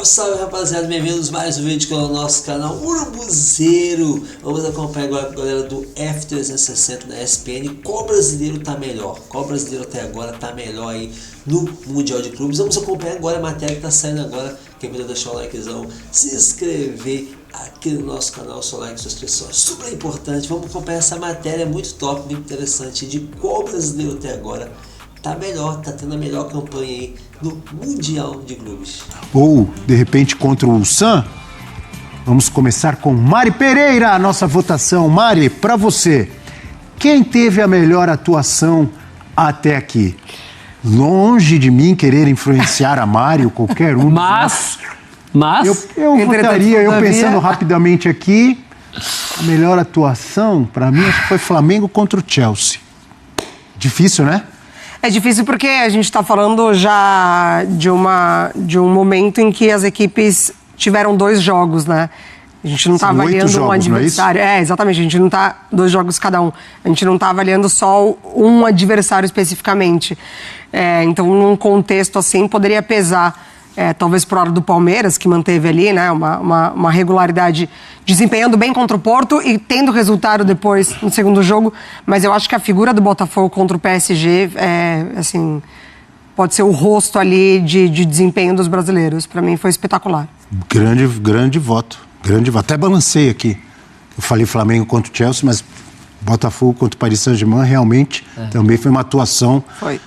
Salve, salve, rapaziada, bem-vindos mais um vídeo no nosso canal Urubuzeiro. Vamos acompanhar agora a galera do F360 da ESPN. Qual brasileiro tá melhor? Qual brasileiro até agora tá melhor aí no Mundial de Clubes? Vamos acompanhar agora a matéria que tá saindo agora. Quem puder deixar o likezão, se inscrever aqui no nosso canal, seu like, sua inscrição é super importante. Vamos acompanhar essa matéria muito top, muito interessante, de qual brasileiro até agora tá melhor, tá tendo a melhor campanha aí no Mundial de Clubes. Ou, de repente, contra o Ulsan? Vamos começar com Mari Pereira, a nossa votação. Mari, para você, quem teve a melhor atuação até aqui? Longe de mim querer influenciar a Mari ou qualquer um. Mas eu votaria, eu pensando rapidamente aqui, a melhor atuação, para mim, acho que foi Flamengo contra o Chelsea. Difícil, né? É difícil porque a gente está falando já de um momento em que as equipes tiveram 2 jogos, né? A gente não está avaliando um adversário. É, exatamente, a gente não está 2 jogos cada um. A gente não está avaliando só um adversário especificamente. Então, num contexto assim, poderia pesar, talvez pro lado do Palmeiras, que manteve ali, né, uma regularidade, desempenhando bem contra o Porto e tendo resultado depois no segundo jogo. Mas eu acho que a figura do Botafogo contra o PSG assim, pode ser o rosto ali de desempenho dos brasileiros. Para mim foi espetacular. Grande voto. Até balancei aqui. Eu falei Flamengo contra o Chelsea, mas Botafogo contra o Paris Saint-Germain realmente também foi uma atuação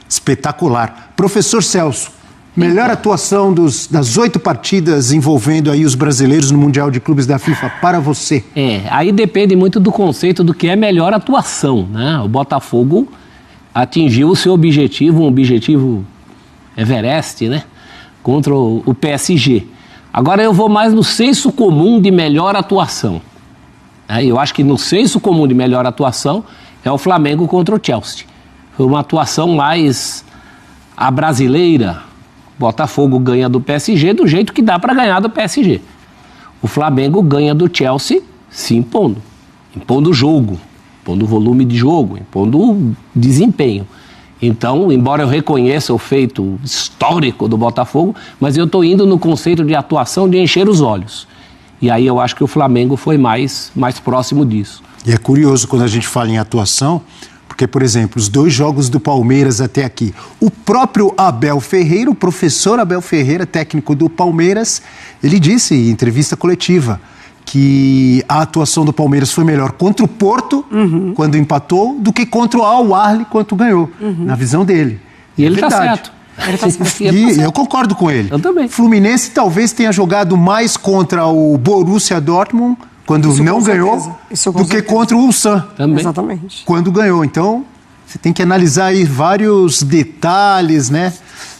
espetacular. Professor Celso, melhor atuação das 8 partidas envolvendo aí os brasileiros no Mundial de Clubes da FIFA para você? Aí depende muito do conceito do que é melhor atuação, né? O Botafogo atingiu o seu objetivo, um objetivo Everest, né? Contra o PSG. Agora eu vou mais no senso comum de melhor atuação. Eu acho que no senso comum de melhor atuação é o Flamengo contra o Chelsea. Foi uma atuação mais a brasileira. Botafogo ganha do PSG do jeito que dá para ganhar do PSG. O Flamengo ganha do Chelsea se impondo. Impondo o jogo, impondo o volume de jogo, impondo o desempenho. Então, embora eu reconheça o feito histórico do Botafogo, mas eu estou indo no conceito de atuação de encher os olhos. E aí eu acho que o Flamengo foi mais próximo disso. E é curioso quando a gente fala em atuação, porque, por exemplo, os 2 jogos do Palmeiras até aqui, o próprio Abel Ferreira, o professor Abel Ferreira, técnico do Palmeiras, ele disse em entrevista coletiva que a atuação do Palmeiras foi melhor contra o Porto, quando empatou, do que contra o Al-Ahly, quando ganhou, na visão dele. E ele está certo. E eu concordo com ele. Eu também. Fluminense talvez tenha jogado mais contra o Borussia Dortmund, quando não ganhou, do que contra o Ulsan. Também. Exatamente. Quando ganhou. Então, você tem que analisar aí vários detalhes, né?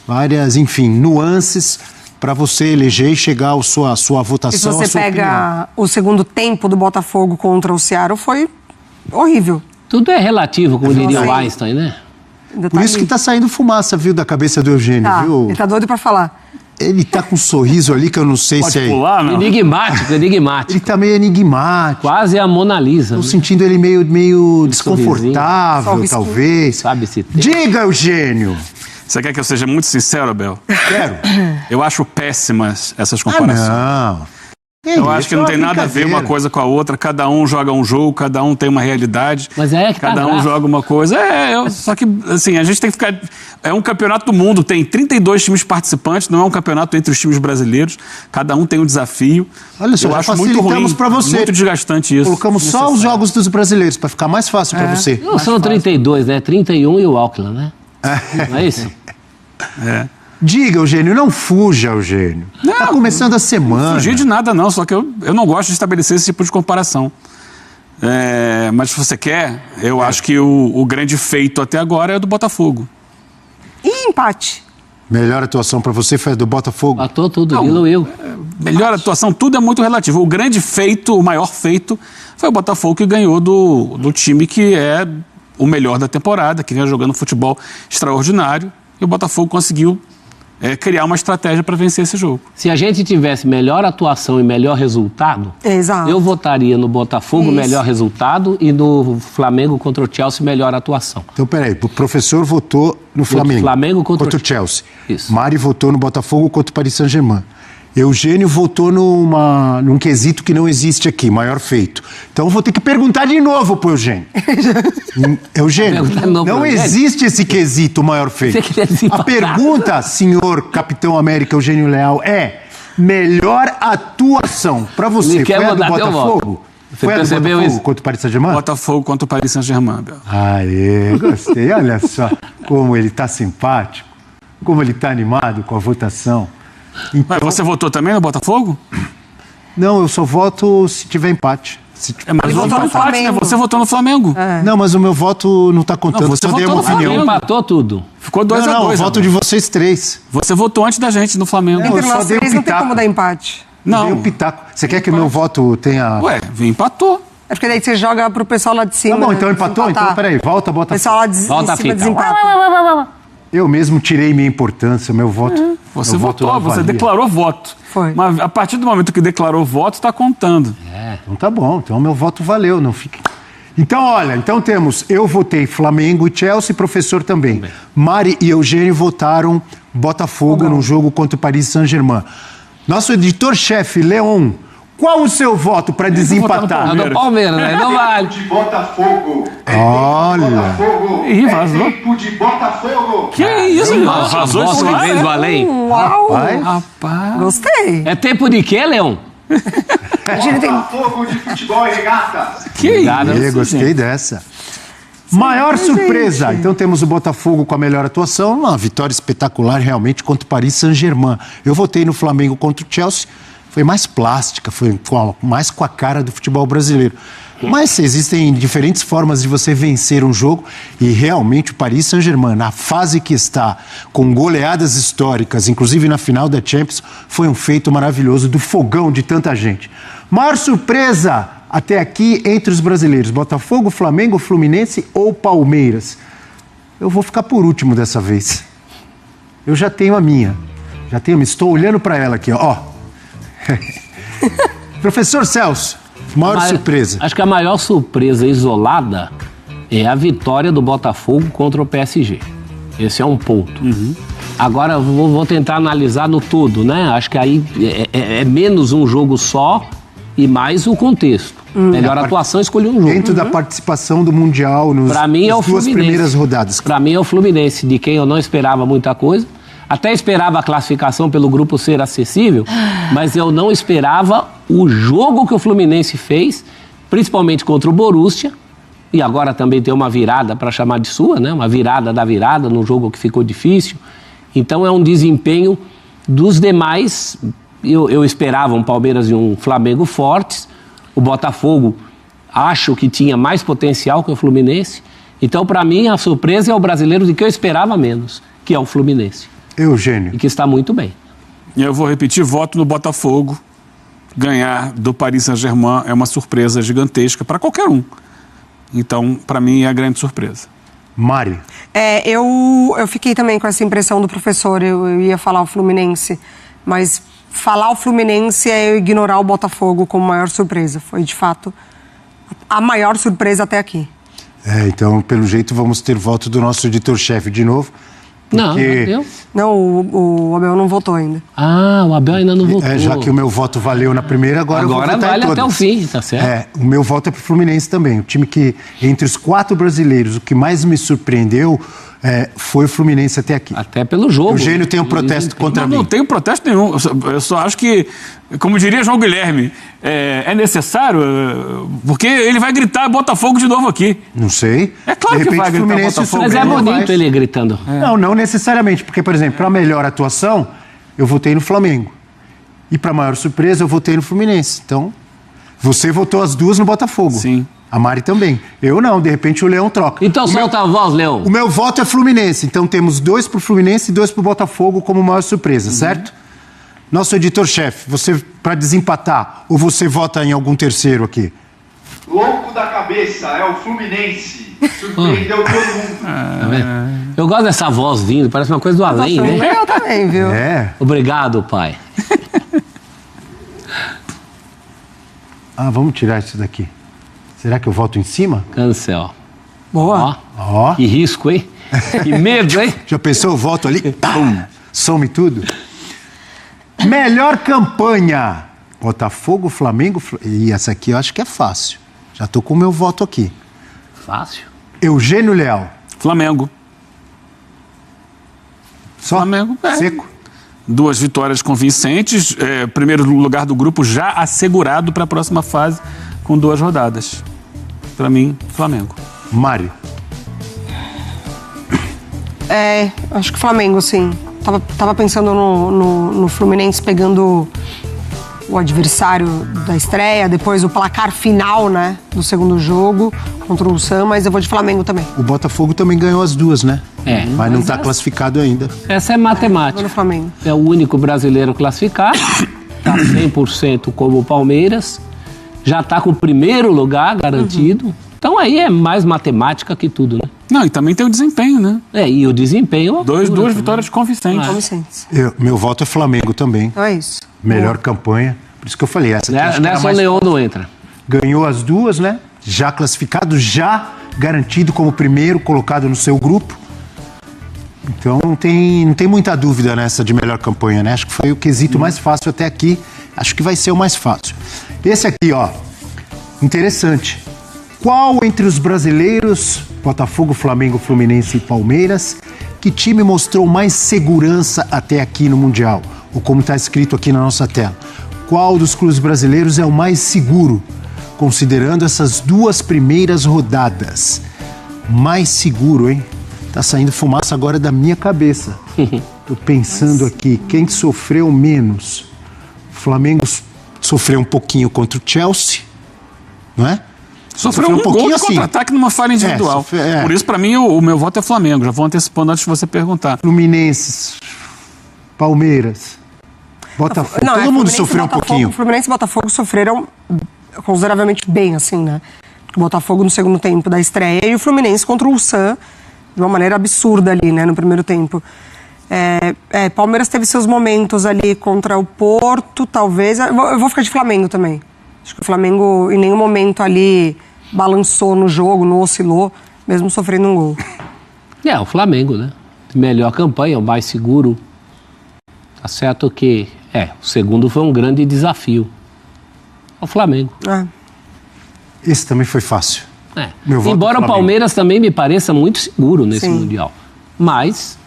Várias, enfim, nuances para você eleger e chegar à sua votação. E se você pega o segundo tempo do Botafogo contra o Ceará, foi horrível. Tudo é relativo, como diria o Einstein, né? Por isso que tá saindo fumaça, viu, da cabeça do Eugênio, viu? Ele tá doido para falar. Ele tá com um sorriso ali que eu não sei se é... Pular, não? Enigmático. Ele tá meio enigmático. Quase a Mona Lisa. Tô sentindo ele meio desconfortável, talvez. Sabe se tem. Diga, Eugênio! Você quer que eu seja muito sincero, Abel? Quero. Eu acho péssimas essas comparações. Não. Eu acho que não tem nada a ver uma coisa com a outra. Cada um joga um jogo, cada um tem uma realidade. Mas é que cada um joga uma coisa. Só que, assim, a gente tem que ficar... É um campeonato do mundo, tem 32 times participantes, não é um campeonato entre os times brasileiros. Cada um tem um desafio. Olha só, eu já acho muito ruim, pra você. muito desgastante isso. Colocamos só os jogos dos brasileiros, para ficar mais fácil para você. Não, são 32, né? 31 e o Auckland, né? Não é isso? Diga, Eugênio, não fuja, Eugênio. Tá começando a semana. Não fugir de nada, não. Só que eu não gosto de estabelecer esse tipo de comparação. Mas se você quer, eu acho que o grande feito até agora é do Botafogo. E empate? Melhor atuação para você foi a do Botafogo? Matou tudo, diluiu. Melhor atuação, tudo é muito relativo. O grande feito, o maior feito, foi o Botafogo que ganhou do time que é o melhor da temporada, que vem jogando futebol extraordinário. E o Botafogo conseguiu criar uma estratégia para vencer esse jogo. Se a gente tivesse melhor atuação e melhor resultado, eu votaria no Botafogo melhor resultado e no Flamengo contra o Chelsea melhor atuação. Então, peraí, o professor votou no Flamengo, contra o Chelsea. Isso. Mari votou no Botafogo contra o Paris Saint-Germain. Eugênio votou num quesito que não existe aqui, maior feito. Então eu vou ter que perguntar de novo pro Eugênio. Eugênio, não existe esse quesito maior feito. A pergunta, senhor Capitão América Eugênio Leal, é melhor atuação. Para você, foi a do Botafogo? Foi a do Botafogo contra o Paris Saint-Germain? Botafogo contra o Paris Saint-Germain, Bel. Aê, gostei. Olha só como ele tá simpático, como ele tá animado com a votação. Então, mas você votou também no Botafogo? Não, eu só voto se tiver empate. Mas votou no empate, né? Você votou no Flamengo. Não, mas o meu voto não está contando. Não, você votou no Flamengo. Empatou tudo. Ficou 2-2. Não, o voto de vocês 3. Você votou antes da gente no Flamengo. Entre nós 3 não tem como dar empate. Não. Dei um pitaco. Você quer que o meu voto tenha... Ué, empatou. É porque daí você joga pro pessoal lá de cima. Tá bom, então empatou? Então, peraí, volta, bota... O pessoal lá de cima desempata. Eu mesmo tirei minha importância, meu voto... Você votou, você declarou voto. Foi. Mas a partir do momento que declarou voto, está contando. Então tá bom, então meu voto valeu, não fique... Então, olha, então temos, eu votei Flamengo e Chelsea, professor também. Mari e Eugênio votaram Botafogo no jogo contra o Paris Saint-Germain. Nosso editor-chefe, Leon, qual o seu voto para desempatar? É do Palmeiras, né? Não vale. De Botafogo. Olha. Botafogo. Ih, vazou. Tempo de Botafogo. Que isso, mano? Vazou isso que lá, vem do além. Uau! Rapaz. Gostei. É tempo de quê, Leão? Botafogo de futebol e regata. Que isso, Gostei gente. dessa. Maior surpresa. Então temos o Botafogo com a melhor atuação, uma vitória espetacular realmente contra o Paris Saint-Germain. Eu votei no Flamengo contra o Chelsea, foi mais plástica, foi mais com a cara do futebol brasileiro. Mas existem diferentes formas de você vencer um jogo e realmente o Paris Saint-Germain, na fase que está, com goleadas históricas, inclusive na final da Champions, foi um feito maravilhoso do fogão de tanta gente. Maior surpresa até aqui entre os brasileiros, Botafogo, Flamengo, Fluminense ou Palmeiras? Eu vou ficar por último dessa vez. Eu já tenho a minha. Estou olhando para ela aqui, ó. Professor Celso, maior surpresa. Acho que a maior surpresa isolada é a vitória do Botafogo contra o PSG. Esse é um ponto. Agora eu vou tentar analisar no todo, né? Acho que aí é menos um jogo só e mais o contexto. Melhor atuação, escolhi um jogo. Dentro da participação do Mundial nas duas primeiras rodadas. Para mim é o Fluminense, de quem eu não esperava muita coisa. Até esperava a classificação pelo grupo ser acessível, mas eu não esperava o jogo que o Fluminense fez, principalmente contra o Borussia, e agora também tem uma virada para chamar de sua, né? Uma virada da virada, num jogo que ficou difícil. Então é um desempenho dos demais. Eu esperava um Palmeiras e um Flamengo fortes. O Botafogo acho que tinha mais potencial que o Fluminense. Então, para mim, a surpresa é o brasileiro de que eu esperava menos, que é o Fluminense. Eugênio. E que está muito bem. E eu vou repetir, voto no Botafogo. Ganhar do Paris Saint-Germain é uma surpresa gigantesca para qualquer um. Então, para mim, é a grande surpresa. Mari. Eu fiquei também com essa impressão do professor, eu ia falar o Fluminense, mas falar o Fluminense é eu ignorar o Botafogo como maior surpresa. Foi, de fato, a maior surpresa até aqui. Então, pelo jeito, vamos ter voto do nosso editor-chefe de novo. Porque... Não, o Abel não votou ainda. Ah, o Abel ainda não votou. Já que o meu voto valeu na primeira, agora eu vou votar vale em todas. Até o fim, tá certo? O meu voto é pro Fluminense também. O time que, entre os 4 brasileiros, o que mais me surpreendeu foi o Fluminense até aqui. Até pelo jogo. O Eugênio tem um protesto contra mim. Não tenho protesto nenhum. Eu só acho que, como diria João Guilherme, é necessário, porque ele vai gritar Botafogo de novo aqui. Não sei. É claro que vai gritar Botafogo. Mas é bonito ele gritando. Não necessariamente. Porque, por exemplo, para melhor atuação, eu votei no Flamengo. E para maior surpresa, eu votei no Fluminense. Então, você votou as duas no Botafogo. Sim. A Mari também. Eu não, de repente o Leão troca. Então solta a voz, Leão. O meu voto é Fluminense, então temos 2 pro Fluminense e 2 pro Botafogo como maior surpresa, certo? Nosso editor-chefe, você, para desempatar, ou você vota em algum terceiro aqui? Louco da cabeça, é o Fluminense. Surpreendeu todo mundo. Tá vendo? Eu gosto dessa voz vindo, parece uma coisa do além, né? Eu também, viu? Obrigado, pai. Vamos tirar isso daqui. Será que eu voto em cima? Cancel. Boa. Ó. Que risco, hein? Que medo, hein? Já pensou, eu voto ali, pum, some tudo? Melhor campanha. Botafogo, Flamengo... E essa aqui eu acho que é fácil. Já tô com o meu voto aqui. Fácil. Eugênio Leal. Flamengo. Só? Flamengo, Seco. 2 vitórias convincentes. Primeiro lugar do grupo já assegurado para a próxima fase com 2 rodadas. Para mim, Flamengo. Mário. Acho que Flamengo, sim. Tava pensando no Fluminense pegando o adversário da estreia, depois o placar final, né, do segundo jogo contra o Sam, mas eu vou de Flamengo também. O Botafogo também ganhou as 2, né? Mas não está classificado ainda. Essa é matemática. Vou no Flamengo. É o único brasileiro classificado, está 100% como o Palmeiras, já está com o primeiro lugar garantido. Então aí é mais matemática que tudo, né? Não, e também tem o desempenho, né? E o desempenho... 2 vitórias convincentes. Meu voto é Flamengo também. Então é isso. Melhor campanha. Por isso que eu falei, essa aqui acho que era Nessa o mais... Leão não entra. Ganhou as 2, né? Já classificado, já garantido como primeiro colocado no seu grupo. Então não tem muita dúvida nessa de melhor campanha, né? Acho que foi o quesito mais fácil até aqui. Acho que vai ser o mais fácil. Esse aqui, ó. Interessante. Qual entre os brasileiros, Botafogo, Flamengo, Fluminense e Palmeiras, que time mostrou mais segurança até aqui no Mundial? Ou como está escrito aqui na nossa tela. Qual dos clubes brasileiros é o mais seguro, considerando essas 2 primeiras rodadas? Mais seguro, hein? Tá saindo fumaça agora da minha cabeça. Tô pensando aqui, quem sofreu menos? O Flamengo sofreu um pouquinho contra o Chelsea, não é? Sofreu um gol de contra-ataque numa falha individual. Por isso, para mim, o meu voto é Flamengo. Já vou antecipando antes de você perguntar. Fluminense, Palmeiras, Botafogo. Todo mundo sofreu um pouquinho. Fluminense e Botafogo sofreram consideravelmente bem, assim, né? O Botafogo no segundo tempo da estreia e o Fluminense contra o Sam de uma maneira absurda ali, né? No primeiro tempo. Palmeiras teve seus momentos ali contra o Porto, talvez. Eu vou ficar de Flamengo também. Acho que o Flamengo em nenhum momento ali balançou no jogo, não oscilou, mesmo sofrendo um gol. O Flamengo, né? Melhor campanha, o mais seguro. Tá certo que, o segundo foi um grande desafio. O Flamengo. Esse também foi fácil. Embora o Palmeiras também me pareça muito seguro nesse Mundial. Mas,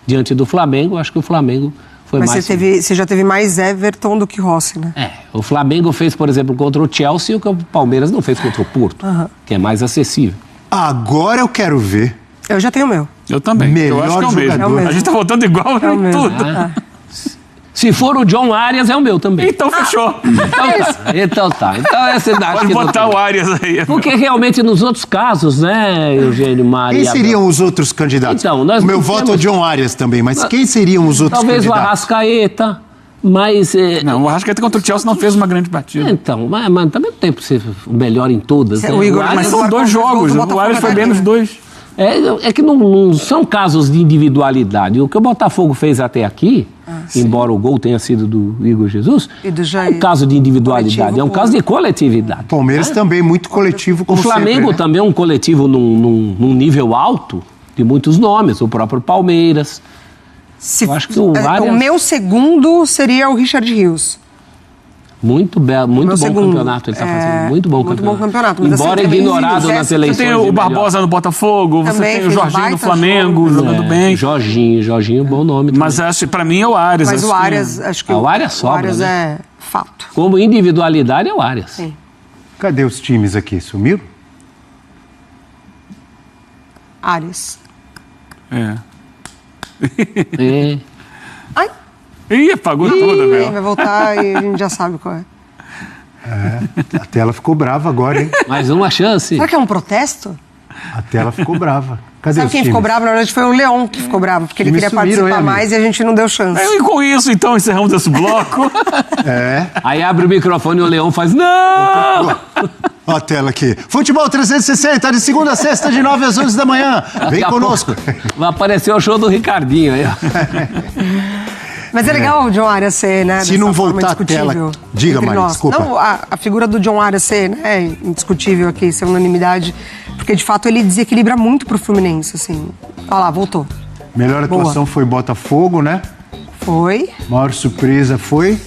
diante do Flamengo, acho que o Flamengo foi mais seguro. Você já teve mais Everton do que Rossi, né? O Flamengo fez, por exemplo, contra o Chelsea o que o Palmeiras não fez contra o Porto, que é mais acessível. Agora eu quero ver. Eu já tenho o meu. Eu também. Melhor eu acho que é o mesmo. A gente tá votando igual em tudo. Se for o John Arias, é o meu também. Então fechou. Então tá. Então essa idade. Pode botar o Arias aí. Porque realmente nos outros casos, né, Eugênio, Maria... Quem seriam os outros candidatos? Então, o meu voto é o John Arias também, mas quem seriam os outros talvez candidatos? Talvez o Arrascaeta, mas... Não, o Arrascaeta contra o Chelsea não fez uma grande partida. Então, mas também não tem por ser o melhor em todas. Né? Mas são 2 jogos, o Arias foi bem nos 2. É que não são casos de individualidade. O que o Botafogo fez até aqui, embora o gol tenha sido do Igor Jesus, é um caso de individualidade, é um caso de coletividade. Palmeiras também muito coletivo, como o Flamengo sempre, né? também é um coletivo num nível alto, de muitos nomes, o próprio Palmeiras. Eu acho que o meu segundo seria o Richard Rios. Muito bom campeonato ele está fazendo. Muito bom campeonato. assim, Embora ignorado nas eleições. Você tem o Barbosa no Botafogo, também você tem o Jorginho no Flamengo, jogando bem. Jorginho, bom nome. Mas acho, pra mim é o Arias. Mas o Arias, acho que o Arias sobra, o Arias né? É fato. Como individualidade é o Arias. Sim. Cadê os times aqui? Sumiram? Arias. Ai. Ih, apagou toda, meu. Vai voltar e a gente já sabe qual é. A tela ficou brava agora, hein? Mais uma chance. Será que é um protesto? A tela ficou brava. Cadê Sabe os quem times? ficou bravo? Na verdade foi o Leão que ficou bravo, porque ele queria participar mais e a gente não deu chance. E com isso, então, encerramos esse bloco. Aí abre o microfone e o Leão faz não! Ó a tela aqui. Futebol 360, de segunda a sexta, de 9 às 11 da manhã. Vem conosco. Vai aparecer o show do Ricardinho aí, ó. Mas é legal o John Arias ser, né? Se não voltar a tela... Diga, Maria, desculpa. Não, a figura do John Arias ser, né, indiscutível aqui, ser unanimidade, porque de fato ele desequilibra muito pro Fluminense, assim. Olha lá, voltou. Melhor atuação foi Botafogo, né? Foi. Maior surpresa foi?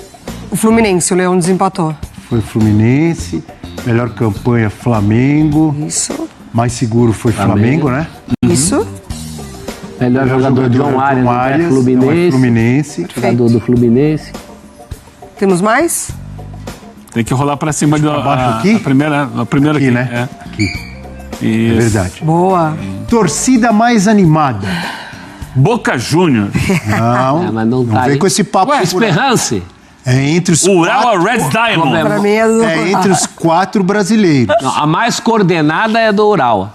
O Fluminense, o Leão desempatou. Foi Fluminense. Melhor campanha, Flamengo. Isso. Mais seguro foi Flamengo, né? Isso. Melhor jogador John Arias, Fluminense. Jogador do Fluminense. Temos mais? Tem que rolar pra cima aqui? A primeira Aqui, aqui, né? Aqui. Isso. É verdade. Boa. Torcida mais animada. Boca Juniors. Não, mas não tá vem aí. com esse papo. Ué, Esperance. É entre os Ural Red Diamond. Pra mim é do... É entre os 4 brasileiros. Não, a mais coordenada é do Ural.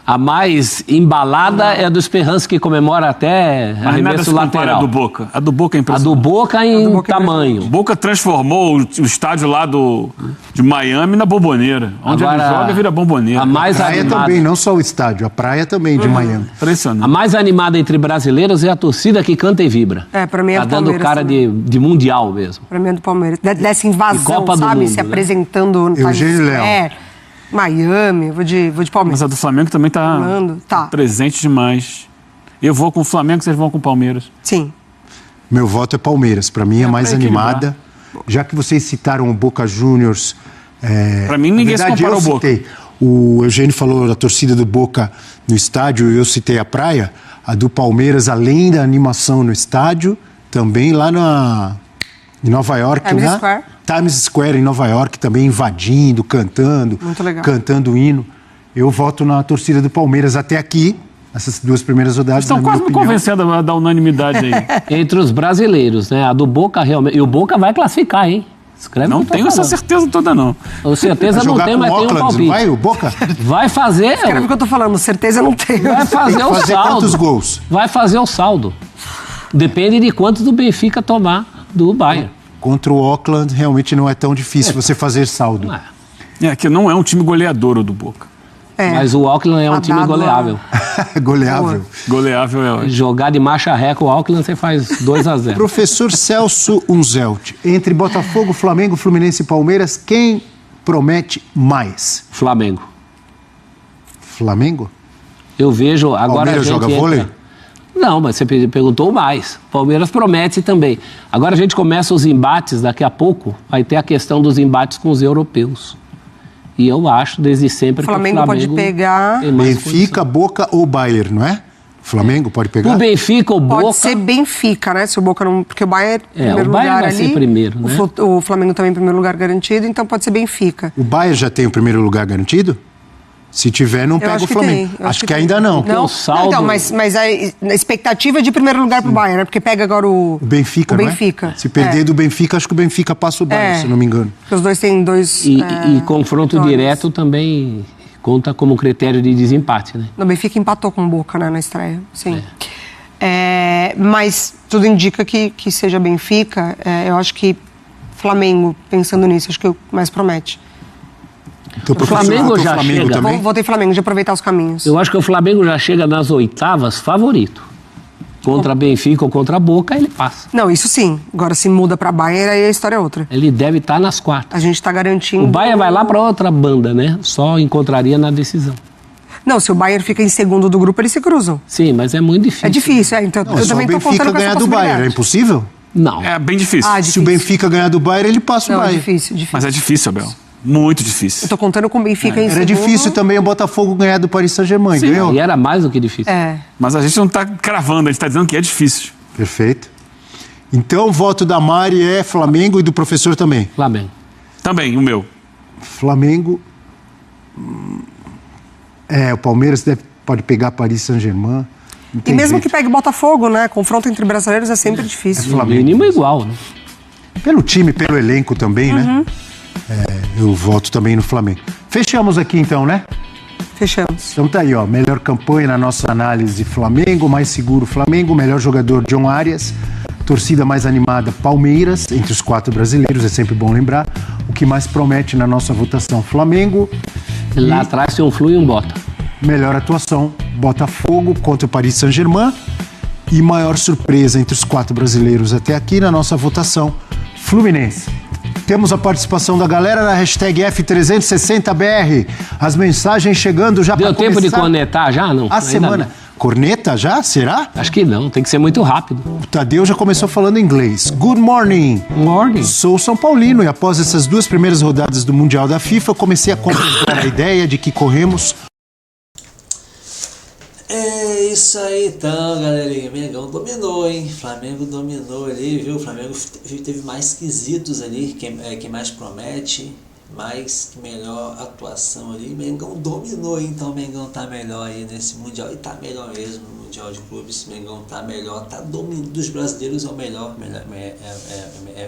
A mais embalada é a do Esperance, que comemora até Mas nada arremesso se compara lateral. a do Boca. A do Boca é A impressionante. do Boca em tamanho. O Boca transformou o estádio lá de Miami na Bomboneira. Onde Agora, ele joga, vira Bomboneira. A mais Praia animada, também, não só o estádio, a praia também de Miami. a Impressionante. mais animada entre brasileiros é a torcida que canta e vibra. É, pra mim é Tá do dando Palmeiras cara também. de mundial mesmo. Pra mim é do Palmeiras. Dessa invasão, E Copa do sabe? Mundo, Se né? apresentando no Eugênio Times Leão. Square, Miami. Vou de Palmeiras. Mas a do Flamengo também tá Tá. presente demais. Eu vou com o Flamengo, vocês vão com o Palmeiras. Sim. Meu voto é Palmeiras, para mim é mais pra equilibrar. animada. Já que vocês citaram o Boca Juniors. Pra mim, ninguém na se verdade, compara eu ao Boca. citei. O Eugênio falou da torcida do Boca no estádio, eu citei a praia. A do Palmeiras, além da animação no estádio, também lá em Nova York. Times né? Square. Times Square em Nova York, também invadindo, cantando. Muito legal. Cantando o hino. Eu voto na torcida do Palmeiras até aqui, essas 2 primeiras rodadas. Estão na quase minha me opinião. convencendo da unanimidade aí. Entre os brasileiros, né? A do Boca realmente... E o Boca vai classificar, hein? Escreve Não o que eu tô tenho essa falando. certeza toda, não. Com certeza Vai não jogar tem, com mas tem um Auckland, não palpite. vai o Boca? Vai fazer... Escreve o que eu tô falando. Certeza não tenho. Vai fazer o Fazer saldo. quantos gols? Vai fazer o saldo. Depende de quantos do Benfica tomar do Bayern. Contra o Auckland, realmente não é tão difícil você fazer saldo. Que não é um time goleador o do Boca. É. Mas o Auckland é um Tá time dado goleável. Goleável. Goleável é ótimo. Jogar de marcha ré com o Auckland, você faz 2-0. Professor Celso Unzelt, entre Botafogo, Flamengo, Fluminense e Palmeiras, quem promete mais? Flamengo. Flamengo? Eu vejo... Agora Palmeiras a gente joga entra- vôlei? Não, mas você perguntou mais. Palmeiras promete também. Agora a gente começa os embates, daqui a pouco vai ter a questão dos embates com os europeus. E eu acho, desde sempre, O Flamengo que o pode Flamengo pegar- tem mais Benfica, Boca ou Bayern, não é? Flamengo pode pegar? condição. O Benfica, o Boca... Pode ser Benfica, né? Se o Boca não... Porque o Bayern em primeiro o Bayern lugar vai ali. ser primeiro, né? O Flamengo também em primeiro lugar garantido, então pode ser Benfica. O Bayern já tem o primeiro lugar garantido? Se tiver, não Eu pega acho o que Flamengo. tem, eu Acho que tem. ainda não. Não. o saldo- Então, mas a expectativa é de primeiro lugar pro Bayern, né? Porque pega agora o Benfica, o não é? Benfica. Se perder do Benfica, acho que o Benfica passa o Bayern, se não me engano. Porque os dois têm dois... E confronto vitórias. direto também conta como critério de desempate, né? O Benfica empatou com o Boca, né, na estreia. Sim. Mas tudo indica que seja Benfica. Eu acho que Flamengo, pensando nisso, acho que é o que mais promete. Então, O Flamengo votou já chega. também? Votei Flamengo, de aproveitar os caminhos. Eu acho que o Flamengo já chega nas oitavas favorito. Contra Benfica ou contra Boca, ele passa. Não, isso sim. Agora, se muda pra Bayern, aí a história é outra. Ele deve estar nas quartas. A gente tá garantindo... O Bayern vai lá para outra banda, né? Só encontraria na decisão. Não, se o Bayern fica em segundo do grupo, eles se cruzam. Sim, mas é muito difícil. É difícil, então Não, eu só também o tô Benfica contando com essa ganhar do Bayern, é possibilidade. impossível? Não. É bem difícil. Ah, Se o Benfica ganhar do Bayern, ele passa o Não, é Bayern. difícil. Mas é difícil, Abel. Muito difícil. Eu tô contando com o Benfica em Era segundo. difícil também o Botafogo ganhar do Paris Saint-Germain, Sim, ganhou? E era mais do que difícil. Mas a gente não está cravando, a gente está dizendo que é difícil. Perfeito. Então, o voto da Mari é Flamengo e do professor também. Flamengo. Também, o meu. Flamengo... o Palmeiras pode pegar Paris Saint-Germain. Não E tem mesmo jeito. que pegue Botafogo, né? Confronto entre brasileiros é sempre difícil. No mínimo igual, né? Pelo time, pelo elenco também, né? Eu voto também no Flamengo. Fechamos aqui então, né? Fechamos. Então tá aí, ó. Melhor campanha na nossa análise, Flamengo. Mais seguro, Flamengo. Melhor jogador, John Arias. Torcida mais animada, Palmeiras. Entre os 4 brasileiros, é sempre bom lembrar. O que mais promete na nossa votação, Flamengo. Lá atrás tem um Flu e um Bota. Melhor atuação, Botafogo contra o Paris Saint-Germain. E maior surpresa entre os 4 brasileiros até aqui na nossa votação, Fluminense. Temos a participação da galera na hashtag F360BR. As mensagens chegando já para Deu começar. tempo de conectar já? Não. A Ainda semana. não. corneta já? Será? Acho que não, tem que ser muito rápido. O Tadeu já começou falando inglês. Good morning. Morning. Sou São Paulino e após essas 2 primeiras rodadas do Mundial da FIFA, eu comecei a contemplar a ideia de que corremos... É isso aí então, galerinha. Mengão dominou, hein? Flamengo dominou ali, viu? O Flamengo teve mais quesitos ali, quem mais promete, mais melhor atuação ali. Mengão dominou, hein? Então o Mengão tá melhor aí nesse Mundial. E tá melhor mesmo no Mundial de Clubes. Mengão tá melhor, tá dominando. Dos brasileiros é o melhor,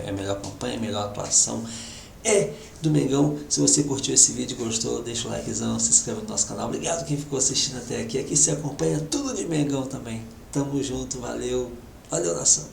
é melhor campanha, melhor atuação. Do Mengão. Se você curtiu esse vídeo, gostou, deixa o likezão, se inscreve no nosso canal. Obrigado quem ficou assistindo até aqui. Aqui você acompanha tudo de Mengão também. Tamo junto, valeu nação.